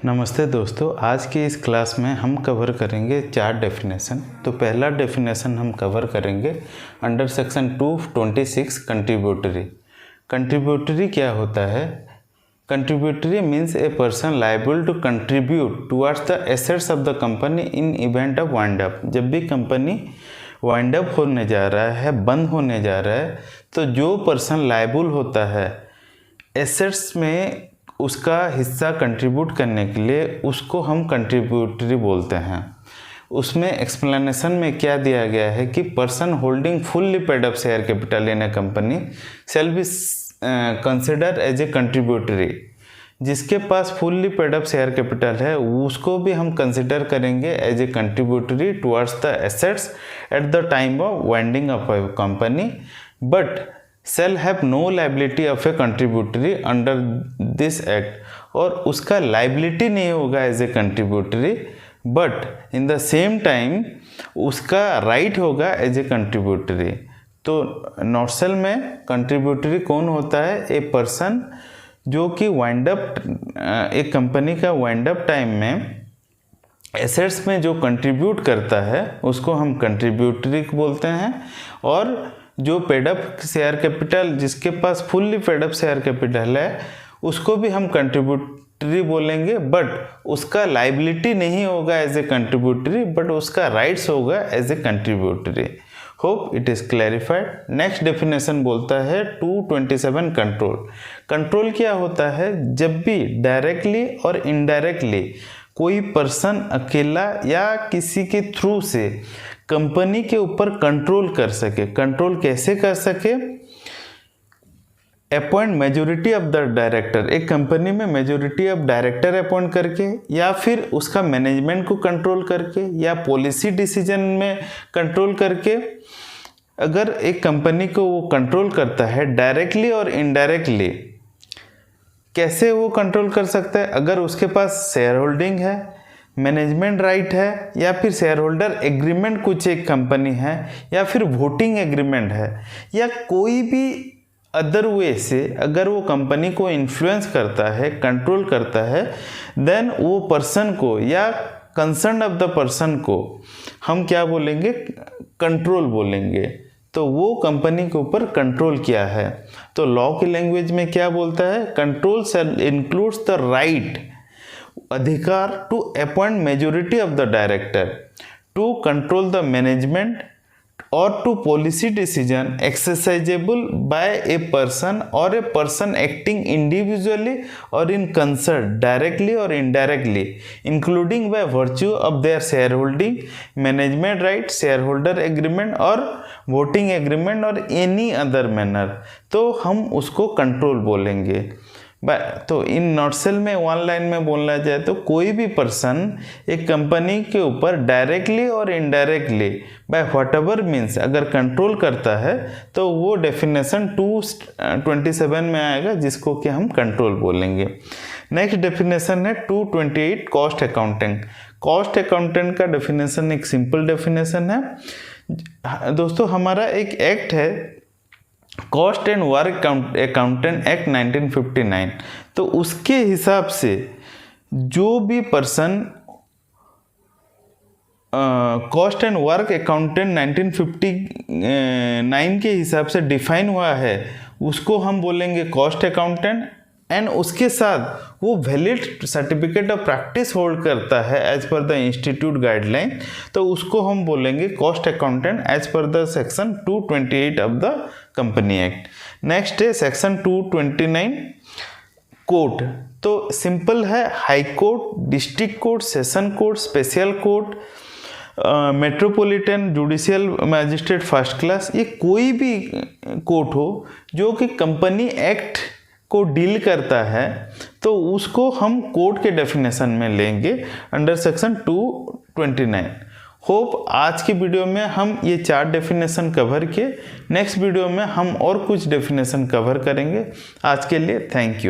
नमस्ते दोस्तों, आज की इस क्लास में हम कवर करेंगे 4 डेफिनेशन। तो पहला डेफिनेशन हम कवर करेंगे अंडर सेक्शन 226 कंट्रीब्यूटरी। कंट्रीब्यूटरी क्या होता है? Contributory means a person liable to contribute towards the assets of the company in event of wind up. जब भी कंपनी वाइंड अप होने जा रहा है, बंद होने जा रहा है, तो जो पर्सन लायबल होता है एसेट्स में उसका हिस्सा कंट्रीब्यूट करने के लिए, उसको हम कंट्रीब्यूटरी बोलते हैं। उसमें एक्सप्लेनेशन में क्या दिया गया है कि person holding fully paid up share capital in a company shall be consider as a contributory. जिसके पास fully paid up share capital है उसको भी हम कंसिडर करेंगे as a contributory towards the assets at the time of winding up a company, but shall have no liability of a contributory under this act। और उसका liability नहीं होगा as a contributory, but in the same time उसका right होगा as a contributory. तो nutshell में contributory कौन होता है? ए पर्सन जो कि वाइंड अप, एक कंपनी का वाइंड अप टाइम में एसेट्स में जो कंट्रीब्यूट करता है उसको हम कंट्रीब्यूटरी बोलते हैं। और जो पेडअप शेयर कैपिटल, जिसके पास फुल्ली पेडअप शेयर कैपिटल है, उसको भी हम कंट्रीब्यूटरी बोलेंगे, बट उसका लाइबिलिटी नहीं होगा एज ए कंट्रीब्यूटरी, बट उसका राइट्स होगा as a contributory. Hope it is clarified. Next definition बोलता है 227 कंट्रोल। कंट्रोल क्या होता है? जब भी डायरेक्टली और इनडायरेक्टली कोई पर्सन अकेला या किसी के थ्रू से कंपनी के ऊपर कंट्रोल कर सके। कंट्रोल कैसे कर सके? Appoint majority of the director, एक कंपनी में मेजोरिटी ऑफ डायरेक्टर अपॉइंट करके, या फिर उसका मैनेजमेंट को कंट्रोल करके, या पॉलिसी डिसीजन में कंट्रोल करके। अगर एक कंपनी को वो कंट्रोल करता है डायरेक्टली और इनडायरेक्टली, कैसे वो कंट्रोल कर सकता है? अगर उसके पास शेयर होल्डिंग है, मैनेजमेंट राइट है, या फिर शेयर होल्डर एग्रीमेंट कुछ एक कंपनी है, या फिर वोटिंग एग्रीमेंट है, या कोई भी अदर वे से अगर वो कंपनी को इन्फ्लुएंस करता है, कंट्रोल करता है, देन वो पर्सन को या कंसर्न ऑफ द पर्सन को हम क्या बोलेंगे? कंट्रोल बोलेंगे। तो वो कंपनी के ऊपर कंट्रोल किया है। तो लॉ की लैंग्वेज में क्या बोलता है? कंट्रोल इंक्लूड्स द राइट, अधिकार to appoint majority of the director, to control the management, or to policy decision exercisable by a person or a person acting individually or in concert directly or indirectly, including by virtue of their share holding, management right, share holder agreement or voting agreement or any other manner. तो हम उसको control बोलेंगे। तो इन नॉटसेल में one line में बोलना जाए तो कोई भी पर्सन एक कंपनी के ऊपर directly or indirectly bye whatever means अगर कंट्रोल करता है तो वो डेफिनेशन 227 में आएगा, जिसको कि हम कंट्रोल बोलेंगे। नेक्स्ट डेफिनेशन है 228 कॉस्ट अकाउंटिंग। कॉस्ट अकाउंटेंट का डेफिनेशन एक सिंपल डेफिनेशन है। दोस्तों, हमारा एक एक्ट है cost and work accountant act 1959। तो उसके हिसाब से जो भी person cost and work accountant 1959 के हिसाब से डिफाइन हुआ है, उसको हम बोलेंगे कॉस्ट अकाउंटेंट। एंड उसके साथ वो valid certificate of practice hold करता है as per the institute guideline, तो उसको हम बोलेंगे cost accountant as per the section 228 of the company act. Next है सेक्शन 229 कोर्ट। तो सिंपल है, high court, district court, session court, special court, metropolitan judicial magistrate first class, ये कोई भी कोर्ट हो जो कि कंपनी एक्ट को डील करता है, तो उसको हम कोर्ट के डेफिनेशन में लेंगे अंडर सेक्शन 229। होप आज की वीडियो में हम ये 4 डेफिनेशन कवर किए। नेक्स्ट वीडियो में हम और कुछ डेफिनेशन कवर करेंगे। आज के लिए थैंक यू।